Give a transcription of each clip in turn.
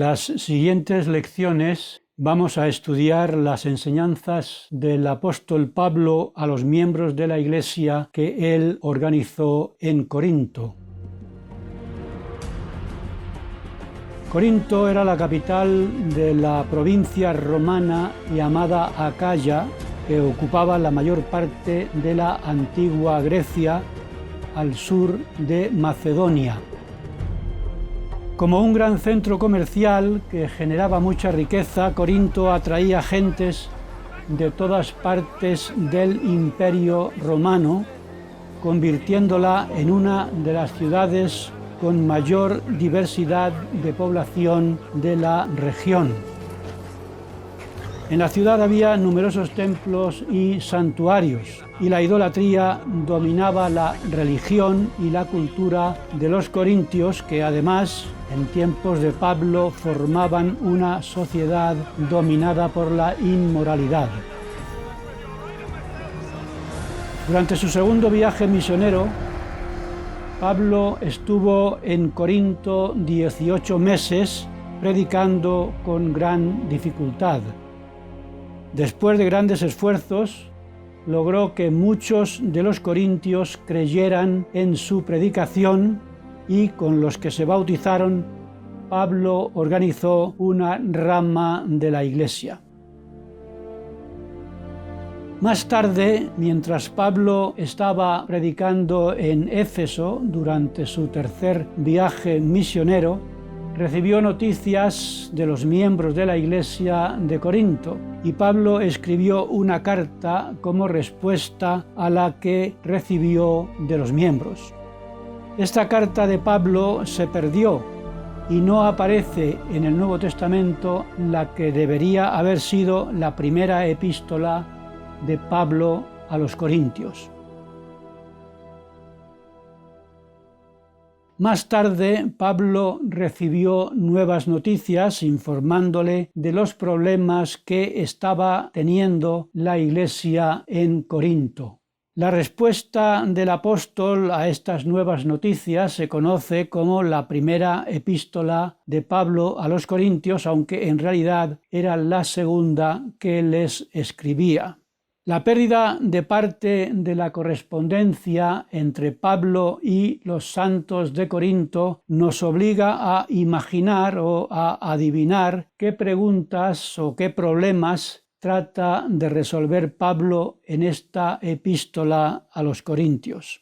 las siguientes lecciones vamos a estudiar las enseñanzas del apóstol Pablo a los miembros de la Iglesia que él organizó en Corinto. Corinto era la capital de la provincia romana llamada Acaya, que ocupaba la mayor parte de la antigua Grecia al sur de Macedonia. Como un gran centro comercial que generaba mucha riqueza, Corinto atraía gentes de todas partes del Imperio Romano, convirtiéndola en una de las ciudades con mayor diversidad de población de la región. En la ciudad había numerosos templos y santuarios, y la idolatría dominaba la religión y la cultura de los corintios, que además, en tiempos de Pablo, formaban una sociedad dominada por la inmoralidad. Durante su segundo viaje misionero, Pablo estuvo en Corinto 18 meses, predicando con gran dificultad. Después de grandes esfuerzos, logró que muchos de los corintios creyeran en su predicación y con los que se bautizaron, Pablo organizó una rama de la Iglesia. Más tarde, mientras Pablo estaba predicando en Éfeso durante su tercer viaje misionero, recibió noticias de los miembros de la Iglesia de Corinto y Pablo escribió una carta como respuesta a la que recibió de los miembros. Esta carta de Pablo se perdió y no aparece en el Nuevo Testamento la que debería haber sido la primera epístola de Pablo a los Corintios. Más tarde, Pablo recibió nuevas noticias informándole de los problemas que estaba teniendo la Iglesia en Corinto. La respuesta del apóstol a estas nuevas noticias se conoce como la primera epístola de Pablo a los Corintios, aunque en realidad era la segunda que les escribía. La pérdida de parte de la correspondencia entre Pablo y los santos de Corinto nos obliga a imaginar o a adivinar qué preguntas o qué problemas trata de resolver Pablo en esta epístola a los Corintios.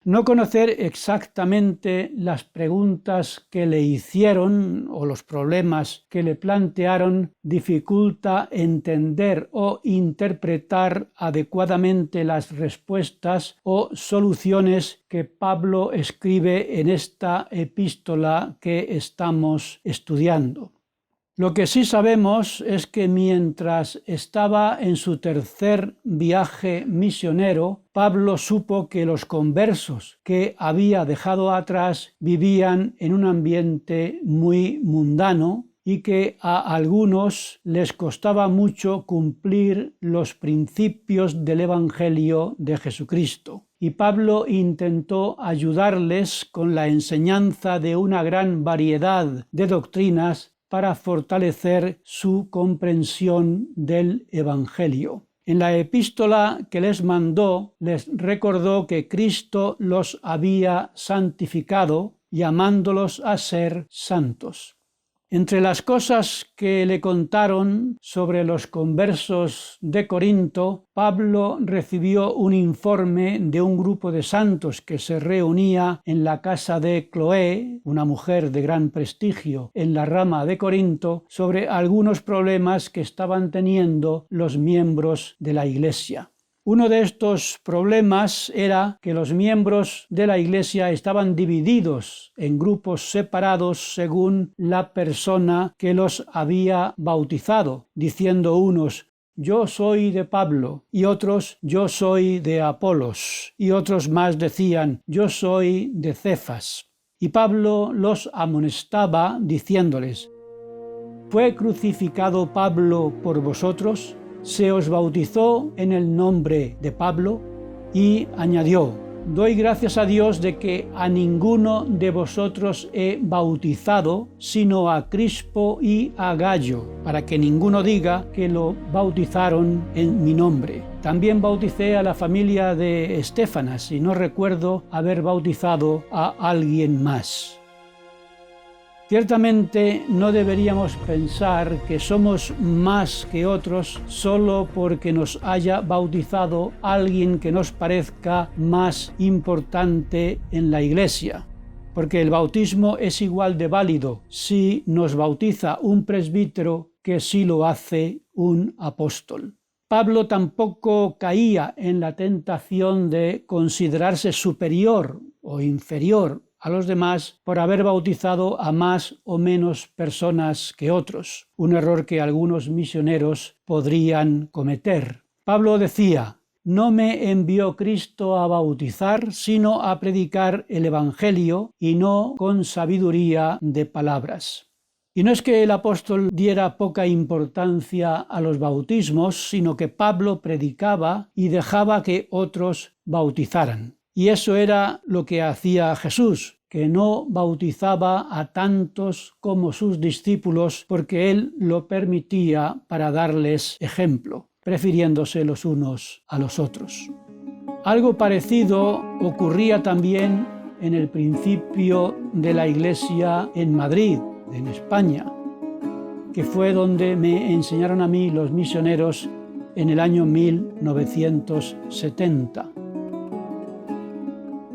No conocer exactamente las preguntas que le hicieron o los problemas que le plantearon dificulta entender o interpretar adecuadamente las respuestas o soluciones que Pablo escribe en esta epístola que estamos estudiando. Lo que sí sabemos es que mientras estaba en su tercer viaje misionero, Pablo supo que los conversos que había dejado atrás vivían en un ambiente muy mundano y que a algunos les costaba mucho cumplir los principios del Evangelio de Jesucristo. Y Pablo intentó ayudarles con la enseñanza de una gran variedad de doctrinas para fortalecer su comprensión del Evangelio. En la epístola que les mandó, les recordó que Cristo los había santificado, llamándolos a ser santos. Entre las cosas que le contaron sobre los conversos de Corinto, Pablo recibió un informe de un grupo de santos que se reunía en la casa de Cloé, una mujer de gran prestigio en la rama de Corinto, sobre algunos problemas que estaban teniendo los miembros de la Iglesia. Uno de estos problemas era que los miembros de la Iglesia estaban divididos en grupos separados según la persona que los había bautizado, diciendo unos: yo soy de Pablo, y otros: yo soy de Apolos, y otros más decían: yo soy de Cefas. Y Pablo los amonestaba diciéndoles: ¿fue crucificado Pablo por vosotros? ¿Se os bautizó en el nombre de Pablo? Y añadió: Doy gracias a Dios de que a ninguno de vosotros he bautizado, sino a Crispo y a Gayo, para que ninguno diga que lo bautizaron en mi nombre. También bauticé a la familia de Estéfanas y no recuerdo haber bautizado a alguien más. Ciertamente no deberíamos pensar que somos más que otros solo porque nos haya bautizado alguien que nos parezca más importante en la Iglesia, porque el bautismo es igual de válido si nos bautiza un presbítero que si lo hace un apóstol. Pablo tampoco caía en la tentación de considerarse superior o inferior a los demás por haber bautizado a más o menos personas que otros, un error que algunos misioneros podrían cometer. Pablo decía: no me envió Cristo a bautizar, sino a predicar el Evangelio, y no con sabiduría de palabras. Y no es que el apóstol diera poca importancia a los bautismos, sino que Pablo predicaba y dejaba que otros bautizaran. Y eso era lo que hacía Jesús, que no bautizaba a tantos como sus discípulos porque él lo permitía para darles ejemplo, prefiriéndose los unos a los otros. Algo parecido ocurría también en el principio de la Iglesia en Madrid, en España, que fue donde me enseñaron a mí los misioneros en el año 1970.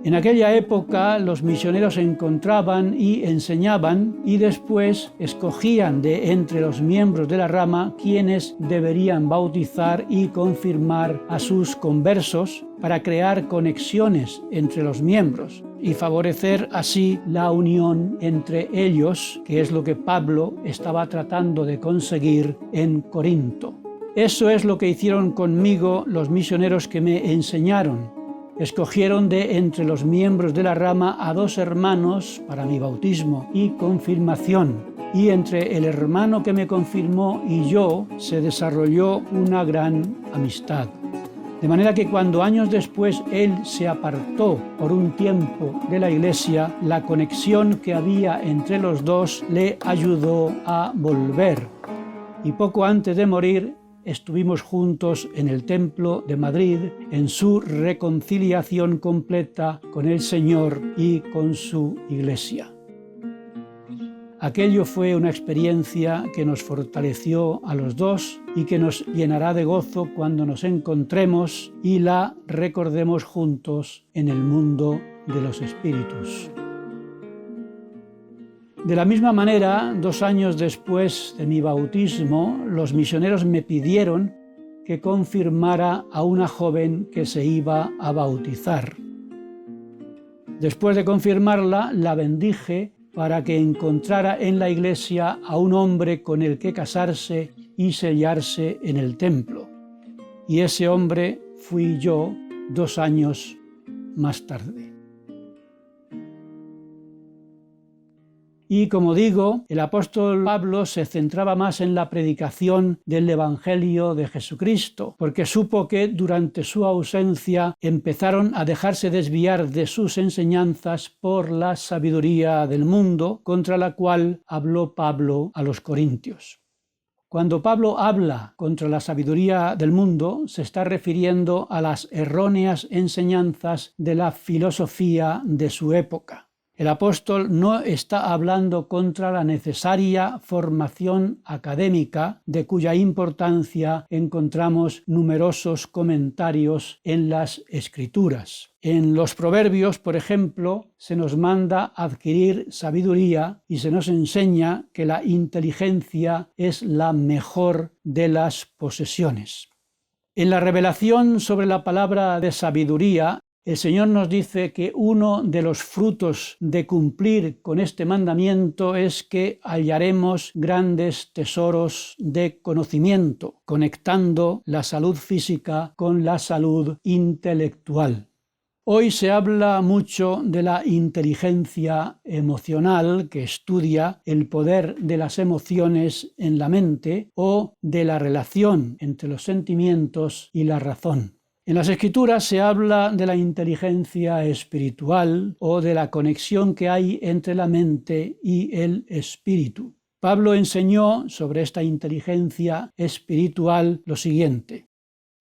En aquella época los misioneros se encontraban y enseñaban y después escogían de entre los miembros de la rama quienes deberían bautizar y confirmar a sus conversos para crear conexiones entre los miembros y favorecer así la unión entre ellos, que es lo que Pablo estaba tratando de conseguir en Corinto. Eso es lo que hicieron conmigo los misioneros que me enseñaron. Escogieron de entre los miembros de la rama a 2 hermanos para mi bautismo y confirmación, y entre el hermano que me confirmó y yo se desarrolló una gran amistad. De manera que cuando años después él se apartó por un tiempo de la Iglesia, la conexión que había entre los dos le ayudó a volver. Y poco antes de morir, estuvimos juntos en el Templo de Madrid en su reconciliación completa con el Señor y con su Iglesia. Aquello fue una experiencia que nos fortaleció a los dos y que nos llenará de gozo cuando nos encontremos y la recordemos juntos en el mundo de los espíritus. De la misma manera, 2 años después de mi bautismo, los misioneros me pidieron que confirmara a una joven que se iba a bautizar. Después de confirmarla, la bendije para que encontrara en la iglesia a un hombre con el que casarse y sellarse en el templo. Y ese hombre fui yo 2 años más tarde. Y como digo, el apóstol Pablo se centraba más en la predicación del Evangelio de Jesucristo, porque supo que durante su ausencia empezaron a dejarse desviar de sus enseñanzas por la sabiduría del mundo, contra la cual habló Pablo a los corintios. Cuando Pablo habla contra la sabiduría del mundo, se está refiriendo a las erróneas enseñanzas de la filosofía de su época. El apóstol no está hablando contra la necesaria formación académica, de cuya importancia encontramos numerosos comentarios en las Escrituras. En los Proverbios, por ejemplo, se nos manda adquirir sabiduría y se nos enseña que la inteligencia es la mejor de las posesiones. En la revelación sobre la palabra de sabiduría, el Señor nos dice que uno de los frutos de cumplir con este mandamiento es que hallaremos grandes tesoros de conocimiento, conectando la salud física con la salud intelectual. Hoy se habla mucho de la inteligencia emocional, que estudia el poder de las emociones en la mente, o de la relación entre los sentimientos y la razón. En las Escrituras se habla de la inteligencia espiritual o de la conexión que hay entre la mente y el espíritu. Pablo enseñó sobre esta inteligencia espiritual lo siguiente: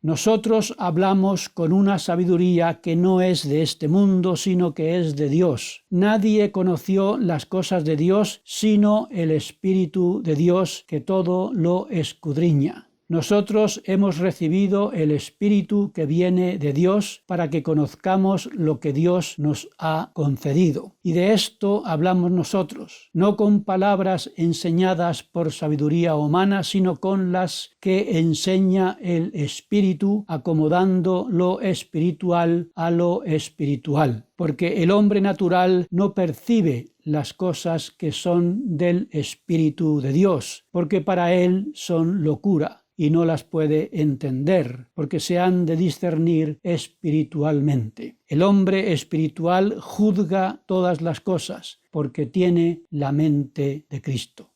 nosotros hablamos con una sabiduría que no es de este mundo, sino que es de Dios. Nadie conoció las cosas de Dios, sino el Espíritu de Dios, que todo lo escudriña. Nosotros hemos recibido el Espíritu que viene de Dios para que conozcamos lo que Dios nos ha concedido. Y de esto hablamos nosotros, no con palabras enseñadas por sabiduría humana, sino con las que enseña el Espíritu, acomodando lo espiritual a lo espiritual. Porque el hombre natural no percibe las cosas que son del Espíritu de Dios, porque para él son locura, y no las puede entender, porque se han de discernir espiritualmente. El hombre espiritual juzga todas las cosas, porque tiene la mente de Cristo.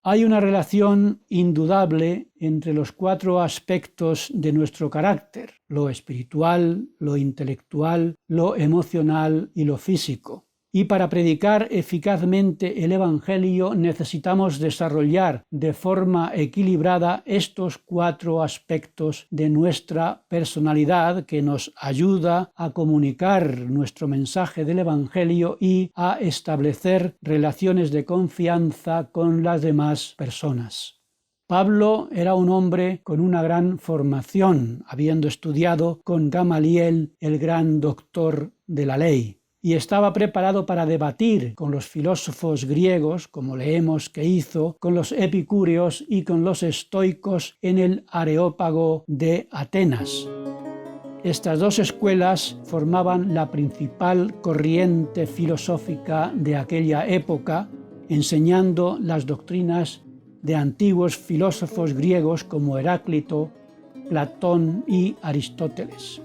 Hay una relación indudable entre los 4 aspectos de nuestro carácter: lo espiritual, lo intelectual, lo emocional y lo físico. Y para predicar eficazmente el Evangelio necesitamos desarrollar de forma equilibrada estos 4 aspectos de nuestra personalidad, que nos ayuda a comunicar nuestro mensaje del Evangelio y a establecer relaciones de confianza con las demás personas. Pablo era un hombre con una gran formación, habiendo estudiado con Gamaliel, el gran doctor de la ley, y estaba preparado para debatir con los filósofos griegos, como leemos que hizo, con los epicúreos y con los estoicos en el Areópago de Atenas. Estas 2 escuelas formaban la principal corriente filosófica de aquella época, enseñando las doctrinas de antiguos filósofos griegos como Heráclito, Platón y Aristóteles.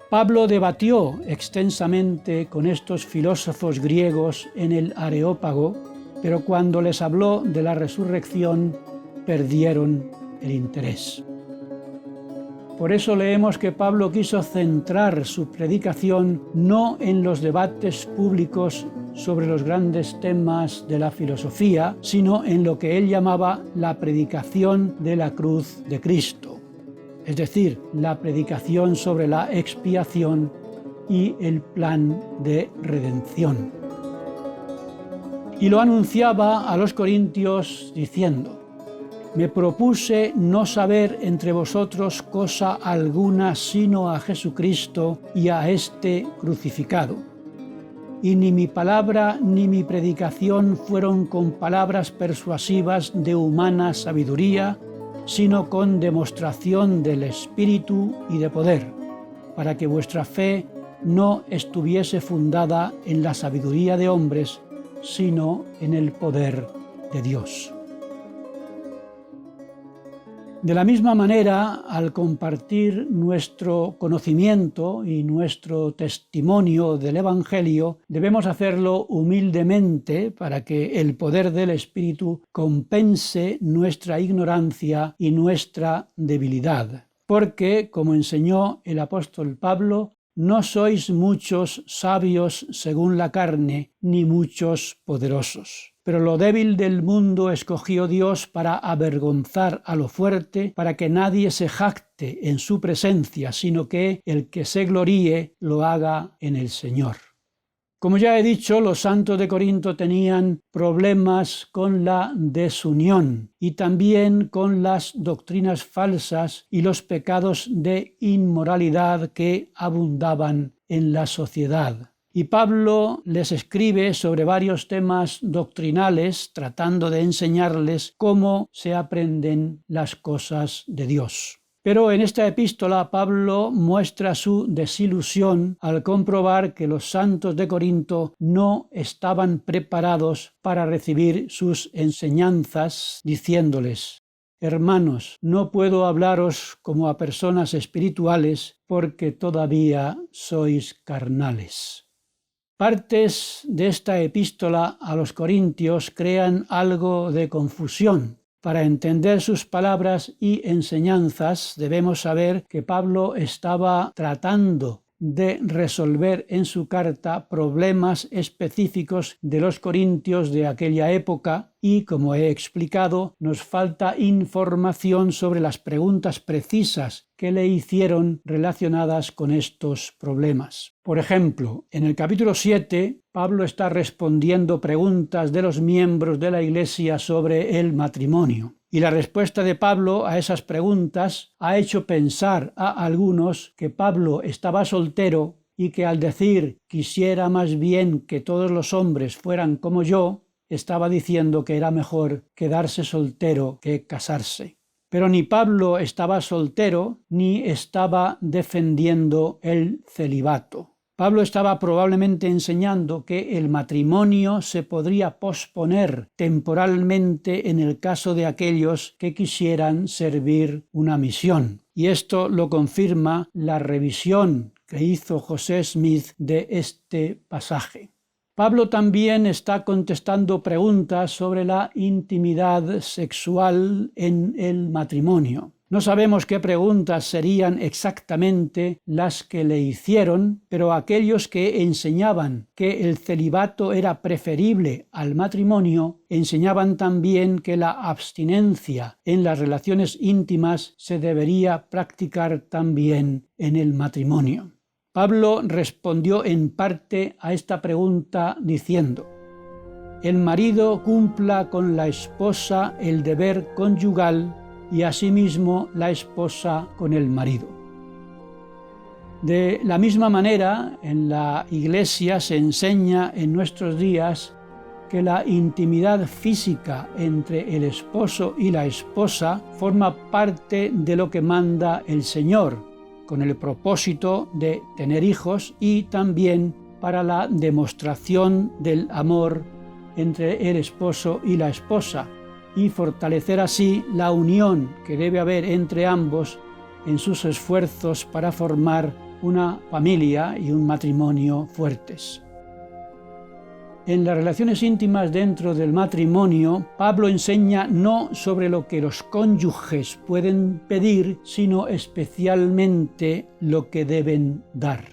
Pablo debatió extensamente con estos filósofos griegos en el Areópago, pero cuando les habló de la resurrección, perdieron el interés. Por eso leemos que Pablo quiso centrar su predicación no en los debates públicos sobre los grandes temas de la filosofía, sino en lo que él llamaba la predicación de la cruz de Cristo, es decir, la predicación sobre la expiación y el plan de redención. Y lo anunciaba a los corintios diciendo: me propuse no saber entre vosotros cosa alguna sino a Jesucristo y a este crucificado. Y ni mi palabra ni mi predicación fueron con palabras persuasivas de humana sabiduría, sino con demostración del Espíritu y de poder, para que vuestra fe no estuviese fundada en la sabiduría de hombres, sino en el poder de Dios. De la misma manera, al compartir nuestro conocimiento y nuestro testimonio del Evangelio, debemos hacerlo humildemente para que el poder del Espíritu compense nuestra ignorancia y nuestra debilidad. Porque, como enseñó el apóstol Pablo, no sois muchos sabios según la carne, ni muchos poderosos. Pero lo débil del mundo escogió Dios para avergonzar a lo fuerte, para que nadie se jacte en su presencia, sino que el que se gloríe lo haga en el Señor. Como ya he dicho, los santos de Corinto tenían problemas con la desunión y también con las doctrinas falsas y los pecados de inmoralidad que abundaban en la sociedad. Y Pablo les escribe sobre varios temas doctrinales, tratando de enseñarles cómo se aprenden las cosas de Dios. Pero en esta epístola Pablo muestra su desilusión al comprobar que los santos de Corinto no estaban preparados para recibir sus enseñanzas, diciéndoles: hermanos, no puedo hablaros como a personas espirituales porque todavía sois carnales. Partes de esta epístola a los Corintios crean algo de confusión, Para entender sus palabras y enseñanzas debemos saber que Pablo estaba tratando de resolver en su carta problemas específicos de los corintios de aquella época y, como he explicado, nos falta información sobre las preguntas precisas que le hicieron relacionadas con estos problemas. Por ejemplo, en el capítulo 7, Pablo está respondiendo preguntas de los miembros de la Iglesia sobre el matrimonio. Y la respuesta de Pablo a esas preguntas ha hecho pensar a algunos que Pablo estaba soltero y que al decir quisiera más bien que todos los hombres fueran como yo, estaba diciendo que era mejor quedarse soltero que casarse. Pero ni Pablo estaba soltero ni estaba defendiendo el celibato. Pablo estaba probablemente enseñando que el matrimonio se podría posponer temporalmente en el caso de aquellos que quisieran servir una misión. Y esto lo confirma la revisión que hizo José Smith de este pasaje. Pablo también está contestando preguntas sobre la intimidad sexual en el matrimonio. No sabemos qué preguntas serían exactamente las que le hicieron, pero aquellos que enseñaban que el celibato era preferible al matrimonio, enseñaban también que la abstinencia en las relaciones íntimas se debería practicar también en el matrimonio. Pablo respondió en parte a esta pregunta diciendo: el marido cumpla con la esposa el deber conyugal y asimismo la esposa con el marido. De la misma manera, en la Iglesia se enseña en nuestros días que la intimidad física entre el esposo y la esposa forma parte de lo que manda el Señor, con el propósito de tener hijos y también para la demostración del amor entre el esposo y la esposa, y fortalecer así la unión que debe haber entre ambos en sus esfuerzos para formar una familia y un matrimonio fuertes. En las relaciones íntimas dentro del matrimonio, Pablo enseña no sobre lo que los cónyuges pueden pedir, sino especialmente lo que deben dar.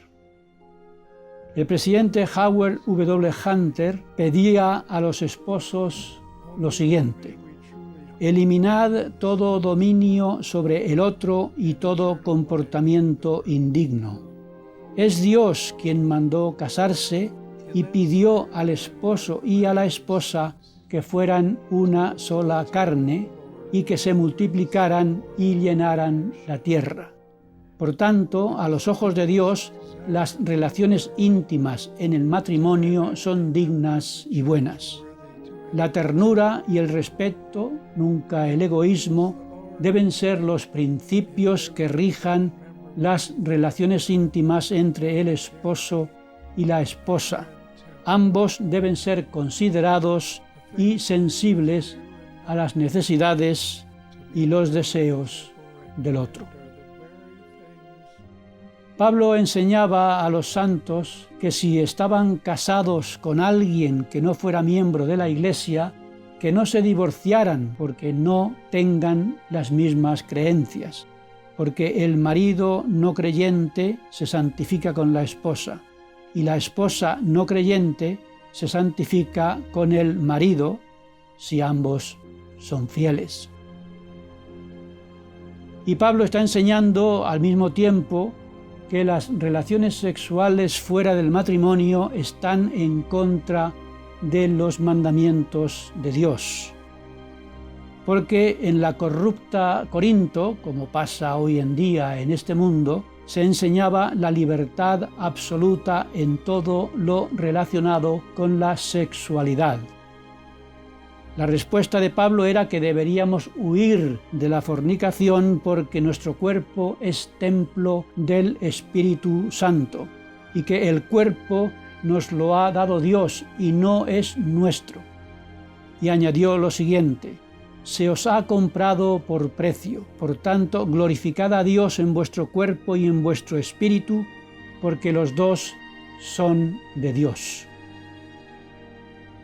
El presidente Howard W. Hunter pedía a los esposos lo siguiente: eliminad todo dominio sobre el otro y todo comportamiento indigno. Es Dios quien mandó casarse y pidió al esposo y a la esposa que fueran una sola carne y que se multiplicaran y llenaran la tierra. Por tanto, a los ojos de Dios, las relaciones íntimas en el matrimonio son dignas y buenas. La ternura y el respeto, nunca el egoísmo, deben ser los principios que rijan las relaciones íntimas entre el esposo y la esposa. Ambos deben ser considerados y sensibles a las necesidades y los deseos del otro. Pablo enseñaba a los santos que si estaban casados con alguien que no fuera miembro de la Iglesia, que no se divorciaran porque no tengan las mismas creencias, porque el marido no creyente se santifica con la esposa y la esposa no creyente se santifica con el marido si ambos son fieles. Y Pablo está enseñando al mismo tiempo que las relaciones sexuales fuera del matrimonio están en contra de los mandamientos de Dios. Porque en la corrupta Corinto, como pasa hoy en día en este mundo, se enseñaba la libertad absoluta en todo lo relacionado con la sexualidad. La respuesta de Pablo era que deberíamos huir de la fornicación porque nuestro cuerpo es templo del Espíritu Santo y que el cuerpo nos lo ha dado Dios y no es nuestro. Y añadió lo siguiente: se os ha comprado por precio, por tanto glorificad a Dios en vuestro cuerpo y en vuestro espíritu, porque los dos son de Dios.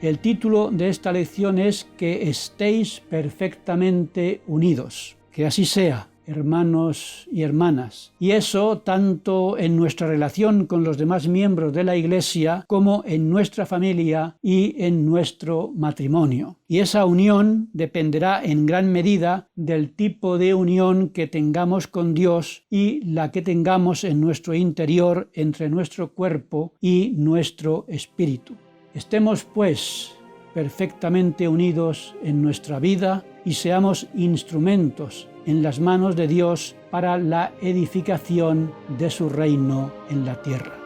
El título de esta lección es Que estéis perfectamente unidos. Que así sea, hermanos y hermanas. Y eso tanto en nuestra relación con los demás miembros de la Iglesia como en nuestra familia y en nuestro matrimonio. Y esa unión dependerá en gran medida del tipo de unión que tengamos con Dios y la que tengamos en nuestro interior entre nuestro cuerpo y nuestro espíritu. Estemos, pues, perfectamente unidos en nuestra vida y seamos instrumentos en las manos de Dios para la edificación de su reino en la tierra.